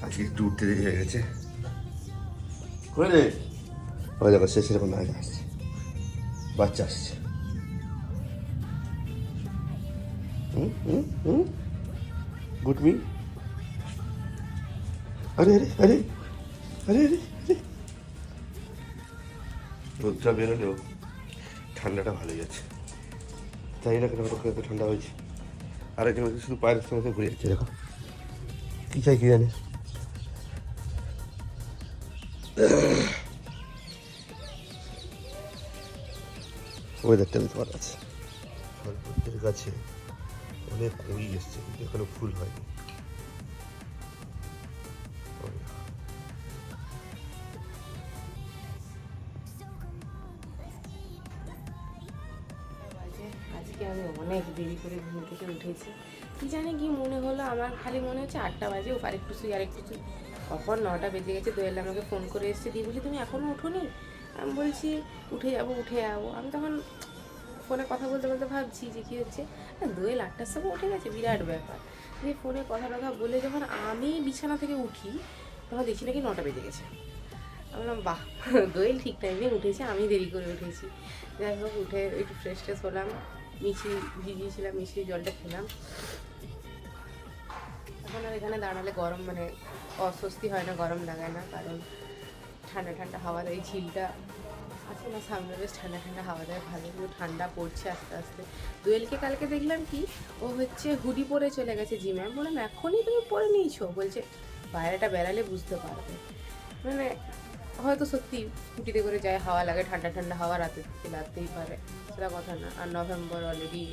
আজকে একটু উঠতে দেরি হয়ে গেছে। ওই দেখো শেষের কোনো আগে আসছে, বাচ্চা আসছে। Good me. আরে আরে আরে আরে আরে আরে, রোদটা বেরোলেও ঠান্ডাটা ভালোই আছে। তাই না কেন এত ঠান্ডা হয়েছে। আর এখানে শুধু পায়ের সঙ্গে ঘুরে যাচ্ছে, দেখো কী চাই কি জানি। ওয়েদারটা আমি তোমার আছে, ফলপুরের গাছে অনেক কুড়ি এসছে কিন্তু এখনো ফুল হয়নি। আজকে আমি অনেক দেরি করে ঘুম থেকে উঠেছি। কি জানি কি মনে হলো, আমার খালি মনে হচ্ছে 8টা বাজে, ও আরেকটু শুই আরেকটু শুই। কখন 9টা বেজে গেছে। দোয়েল আমাকে ফোন করে এসেছে, দিয়ে বলছি তুমি এখনও ওঠোনি? আমি বলছি উঠে যাবো। আমি তখন ফোনে কথা বলতে বলতে ভাবছি যে কী হচ্ছে, দোয়েল 8টার সময় উঠে গেছে, বিরাট ব্যাপার। দিয়ে ফোনে কথা বলে যখন আমি বিছানা থেকে উঠি তখন দেখছি নাকি 9টা বেজে গেছে। আমি বললাম বাহ, দোয়েল ঠিক টাইমে উঠেছে, আমি দেরি করে উঠেছি। যাই হোক, উঠে একটু ফ্রেশ ট্রেশ হলাম, মিষ্টি ভিজিয়েছিলাম, মিষ্টির জলটা খেলাম। এখন আর এখানে দাঁড়ালে গরম মানে অস্বস্তি হয় না, গরম লাগায় না, কারণ ঠান্ডা ঠান্ডা হাওয়া দেয়। ঝিলটা আছে না সামনে, বেশ ঠান্ডা ঠান্ডা হাওয়া দেয় ভালো, কিন্তু ঠান্ডা পড়ছে আস্তে আস্তে। দোয়েলকে কালকে দেখলাম কি ও হচ্ছে হুডি পরে চলে গেছে জিমে। আমি বললাম এখনই তুমি পরে নিয়েছো? বলছে বাইরেটা বেড়ালে বুঝতে পারবে। মানে হয়তো সত্যি স্কুটিতে করে যায়, হাওয়া লাগে, ঠান্ডা ঠান্ডা হাওয়া রাতে লাগতেই পারে, সেটা কথা না। আর নভেম্বর অলরেডি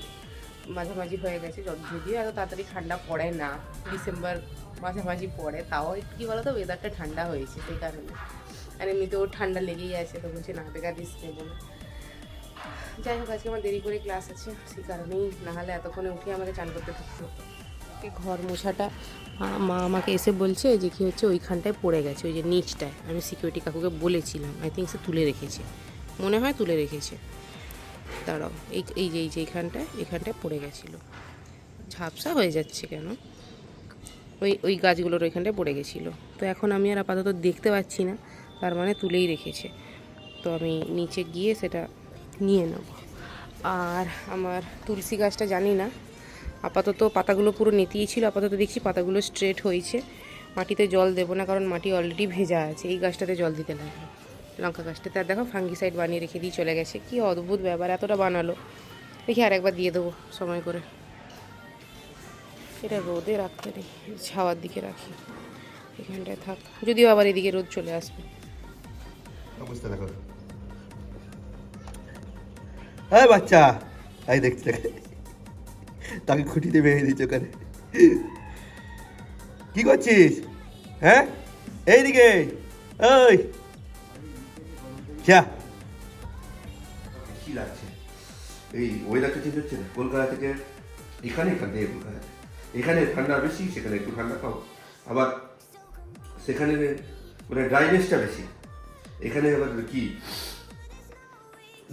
মাঝামাঝি হয়ে গেছে, যদিও এত তাড়াতাড়ি ঠান্ডা পড়ে না, ডিসেম্বর মাঝামাঝি পড়ে, তাও একটু কী বলো তো ওয়েদারটা ঠান্ডা হয়েছে সেই কারণে। আর এমনিতে ওর ঠান্ডা লেগেই আছে, তো বলছে না বেকার রিস্ক নেবো না। যাই হোক, আজকে আমার দেরি করে ক্লাস আছে, সেই কারণেই, নাহলে এতক্ষণে উঠে আমাকে চান করতে থাকতে হতো। ঘর মোছাটা মা আমাকে এসে বলছে যে কী হচ্ছে ওইখানটায় পড়ে গেছে, ওই যে নিচটায়। আমি সিকিউরিটি কাকুকে বলেছিলাম, আই থিঙ্ক সে তুলে রেখেছে, মনে হয় তুলে রেখেছে। দাঁড়াও, এই যে এখানটায় পড়ে গেছিলো। ঝাপসা হয়ে যাচ্ছে কেন? ওই গাছগুলোর ওইখানটায় পড়ে গেছিলো। তো এখন আমি আর আপাতত দেখতে পাচ্ছি না, তার মানে তুলেই রেখেছে। তো আমি নিচে গিয়ে সেটা নিয়ে নেব। আর আমার তুলসী গাছটা জানি না, আপাতত পাতাগুলো পুরো নেতিয়ে ছিল, আপাতত দেখছি পাতাগুলো স্ট্রেট হয়েছে। মাটিতে জল দেবো না, কারণ মাটি অলরেডি ভেজা আছে। এই গাছটাতে জল দিতে লাগবে, লঙ্কা গাছটাতে। আর দেখো ফাঙ্গিসাইড বানিয়ে রেখে দিয়ে চলে গেছে, কি অদ্ভুত ব্যাপার, এতটা বানালো। দেখি আর একবার দিয়ে দেবো সময় করে। এটা রোদে রাখতে নেই, ছাওয়ার দিকে রাখি, এখানটায় থাক, যদিও আবার এদিকে রোদ চলে আসবে। অবস্থা দেখো। হ্যাঁ বাচ্চা, তাই দেখতে তাকে খুঁটিতে ভেঙে দিচ্ছ ওখানে। কি করছিস? হ্যাঁ এইদিকে, ওই যা। কি লাগছে এই ওয়েদারটা চেঞ্জ হচ্ছে না, কলকাতা থেকে এখানে কলকাতা এখানে ঠান্ডা বেশি, সেখানে একটু ঠান্ডা কম, আবার সেখানে মানে ড্রাইনেসটা বেশি, এখানে আবার কি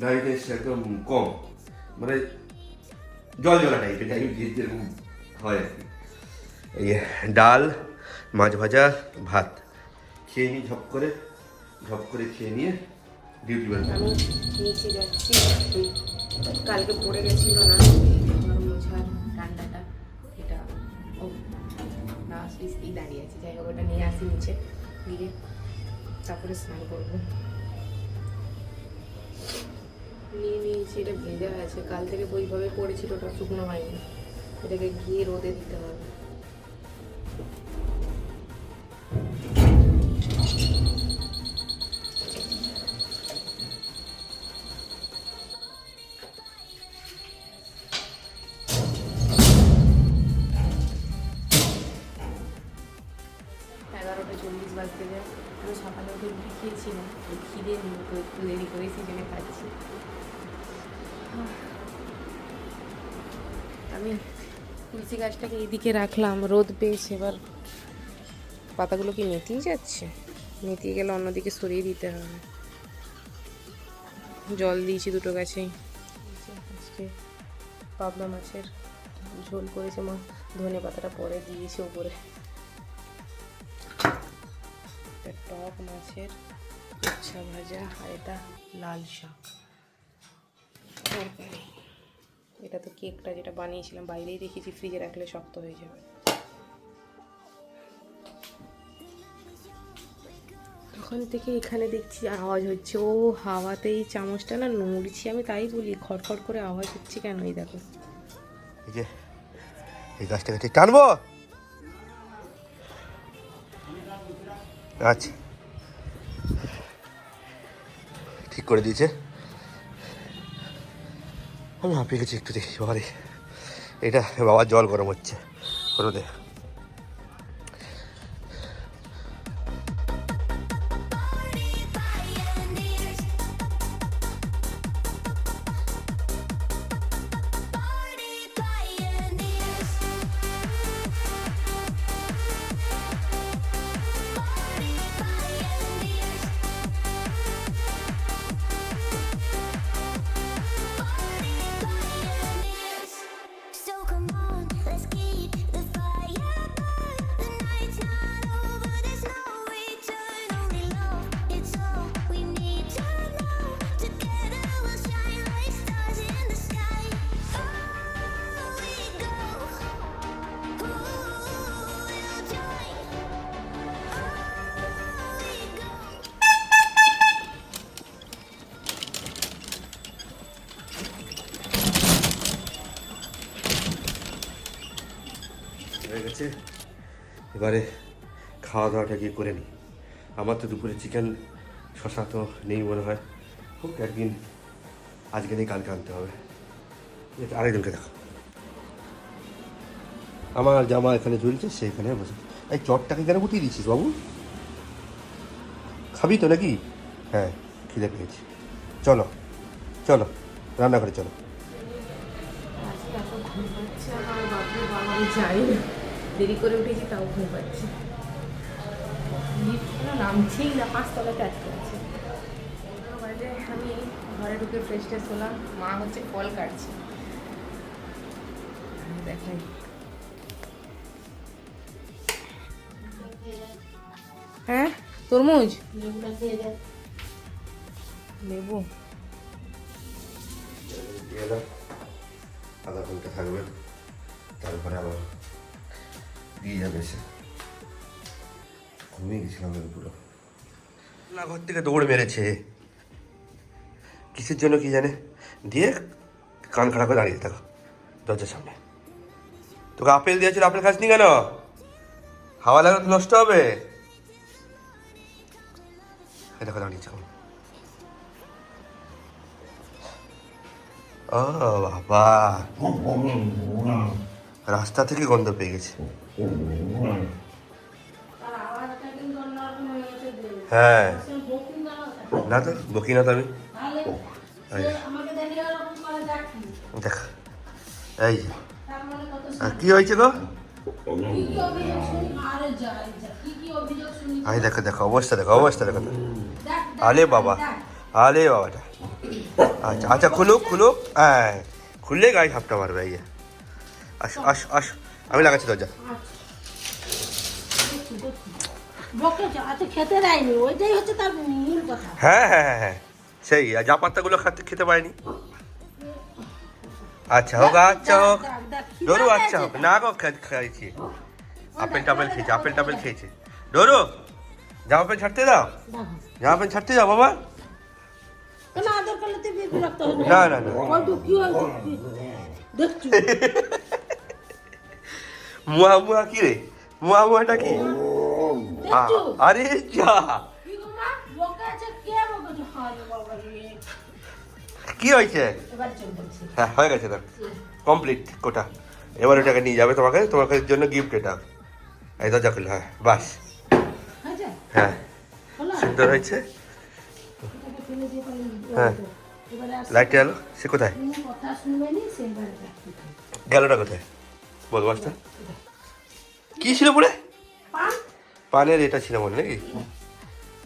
ড্রাইনেস একদম কম, মানে জল জলা টাইপের, যাই হোক যেরকম হয় আর কি। এই ডাল, মাছ ভাজা, ভাত খেয়ে নিই, ঝপ করে খেয়ে নিয়ে ডিউটি বেরোবো। আমি নিচে যাচ্ছি, কালকে পড়ে গেছিলো না ঘর মোছার ঠান্ডাটা, এটা ও না আসলেই দাঁড়িয়ে আছে। যাই হোক, ওটা নিয়ে আসি নিচে দিয়ে, তারপরে স্নান করবো। নিয়ে নিয়েছি, এটা ভেজা আছে, কাল থেকে ওইভাবে পড়েছিল, ওটা শুকনো হয়নি, এটাকে গিয়ে রোদে দিতে হবে। বাজতে যায়, আমি সকালে উঠে রুটি খেয়েছিলাম, ওই খিদে নিয়ে তো একটু দেরি করে সিজনে খাচ্ছি। আমি তুলসী গাছটাকে এইদিকে রাখলাম, রোদ পেয়েছে, এবার পাতাগুলো কি নেতিয়ে যাচ্ছে? নেতিয়ে গেলে অন্যদিকে সরিয়ে দিতে হবে। জল দিয়েছি দুটো গাছেই। আজকে পাবদা মাছের ঝোল করেছে মা, ধনে পাতাটা পরে দিয়েছে উপরে। এটা টক মাছের উচ্ছা ভাজা, আর এটা লাল শাক তরকারি। এটা তো কেকটা যেটা বানিয়েছিলাম, বাইরেই রেখেছি, ফ্রিজে রাখলে শক্ত হয়ে যাবে। ওখান থেকে এখানে দেখছি আওয়াজ হচ্ছে, ও হাওয়াতেই চামচটা না নড়ছি, আমি তাই বলি খড়খড় করে আওয়াজ হচ্ছে কেন। এই দেখো, এই যে এই গাছটাকে ঠিক টানবো। আচ্ছা, ঠিক করে দিয়েছে। আমি হাঁপিয়ে গেছি একটু, দেখি বাবারে, এটা বাবার জল গরম হচ্ছে রোদে। So come on, let's keep the fire burn. The night's not over, there's no return. Only love, it's all we need to know. Together we'll shine like stars in the sky. Oh, we go. Ooh, we'll join. Oh, we go. হয়ে গেছে, এবারে খাওয়া দাওয়াটা গিয়ে করে নিই। আমার তো দুপুরে চিকেন শশা তো নেই মনে হয়, হোক একদিন, আজকে নেই কালকে আনতে হবে। আরেকজনকে দেখো, আমার জামা এখানে ঝুলছে, সেখানে বসে। এই চটটাকে কেন গুটিয়ে দিচ্ছিস বাবু? খাবি তো নাকি? হ্যাঁ, খিদে পেয়েছি। চলো চলো রান্নাঘরে চলো। আজকে এত ঘুম পাচ্ছে আমার, বাপরে বাবা, আমি যাই না, দেরি করে উঠেছি তাও ঘুম পাচ্ছে। লিফট নামছেই না, 5 তলাতে আটকে আছে। বাজে আমি ঘরে ঢুকে ফ্রেশ ট্রেশ হলাম, মা হচ্ছে ফল কাটছে, দেখাই। হ্যাঁ, তরমুজ লেবু আধা ঘন্টা থাকবে, তারপরে আবার দিয়ে যাবে সে। ঘুমিয়ে গেছিলাম পুরো, না ঘর থেকে দৌড় মেরেছে, কিসের জন্য কি জানে, দিয়ে কান খাড়া করে দাঁড়িয়ে থাকো দরজার সামনে। তোকে আপেল দিয়েছিল, আপেল খাসনি কেন? হাওয়া লাগলে তো নষ্ট হবে। দেখো দাঁড়িয়েছে, ও বাবা, রাস্তা থেকে গন্ধ পেয়ে গেছে। হ্যাঁ, না তো বকি না তো আমি। দেখ, এই যে কি হয়েছে গো? আরে দেখো দেখো অবস্থা, দেখো অবস্থা দেখো। আলে বাবা, আলে বাবাটা। আচ্ছা আচ্ছা, খুলুক খুলুক, হ্যাঁ খুললে গায়ে ঝাপটা মারবে। এই আসো আসো আসো, আমি লাগাচ্ছি দরজা। খেতে দেয়নি, ওইটাই হচ্ছে তার মূল কথা। হ্যাঁ হ্যাঁ হ্যাঁ হ্যাঁ, সেই যা পাত্তাগুলো খেতে পারেনি। আচ্ছা হোক, আচ্ছা হোক, ডোরু আচ্ছা হোক, না গো খাইছি, আপেল টাপেল খেয়েছে, আপেল টাপেল খেয়েছে। ডোরু, জামা প্যান্ট ছাড়তে দাও, জামা প্যান্ট ছাড়তে দাও বাবা। কেন আদর করলে তুই বিরক্ত হবি? না না না, কি হয়েছে দেখছি। মুয়া মুয়া কি রে, মুয়া মুয়াটা কি? আরে যা, কি হয়েছে? হ্যাঁ হয়ে গেছে, তো কমপ্লিট কোটা। এবার ওটাকে নিয়ে যাবে তোমাকে, তোমাকে জন্য গিফট এটা। এই দরজা খুলে, হ্যাঁ বাস, হ্যাঁ সুন্দর হয়েছে। হ্যাঁ, লাইট গেল, সে কোথায় গেলটা, কোথায় বল বাসটা? কি ছিল পরে? পানের এটা ছিল মনে নাকি?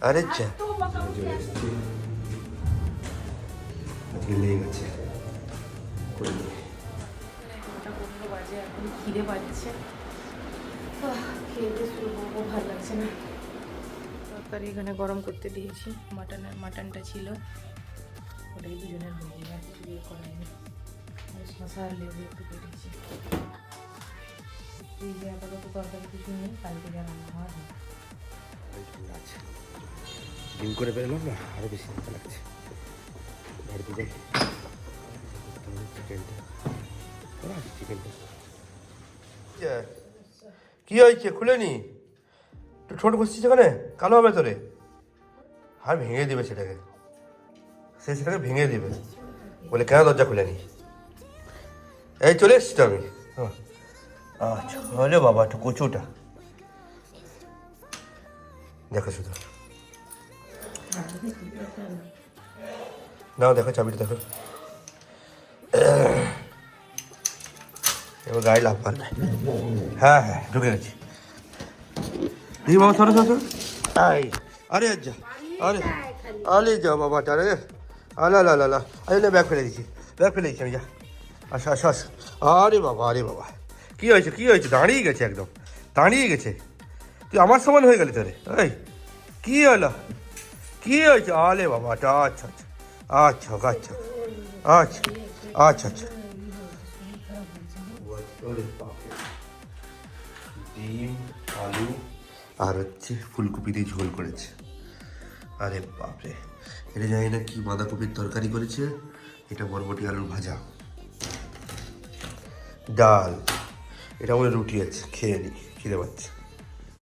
আরে যা, লেগে গেছে। 9:15 বাজে, খিদে পাচ্ছে, খেয়ে শুরু করবো, ভালো লাগছে না। তরকারি এখানে গরম করতে দিয়েছি, মাটনটা ছিল, ওটাই দুজনের হয়ে যাবে, আর কিছু ইয়ে করাইনি। আর শশা আর লেবু একটু কেটেছি। এই যে আপাতত তরকারি কিছু নেই, কালকে যা রান্না হয় হবে। ডিম করে বেরোলাম না, আরো বেশি ভালো লাগছে। বাড়িতে যাই চিকেনটা কি হয়েছে খুলে নি, তুই ঠোঁট ঘুষছিস এখানে, কালো হবে তোরে, আর ভেঙে দিবে সেটাকে, সেটাকে ভেঙে দিবে বলে কেন দরজা খুলে নি। এই চলে এসছি তো আমি। আচ্ছা হলে বাবা একটু কচুটা দেখো শুধু, নাও দেখো চাবিটা দেখো, এবার গায়ে লাভ পারবে। হ্যাঁ হ্যাঁ ঢুকে গেছি। দেখি বাবা সরো সরো, আরে আচ্ছা, আরে আরে যা বাবাটা রে, আলা লা লা লা, আরে না ব্যাগ ফেলে দিচ্ছি, ব্যাগ ফেলে দিচ্ছি আমি, যা আসো আসো আসো। আরে বাবা, আরে বাবা, কী হয়েছে কী হয়েছে, দাঁড়িয়ে গেছে একদম, দাঁড়িয়ে গেছে, তুই আমার সমান হয়ে গেলি তোরে, এই কী হলো, কী হয়েছে, আরে বাবাটা, আচ্ছা আচ্ছা আচ্ছা আচ্ছা আচ্ছা আচ্ছা। ডিম আলু আর হচ্ছে ফুলকপি দিয়ে ঝোল করেছে। আরে বাপরে, এটা জানি না কি বাঁধাকপির তরকারি করেছে, এটা বরবটি আলুর ভাজা, ডাল, এটা আমাদের রুটি আছে, খেয়ে নি, খিদে পাচ্ছে।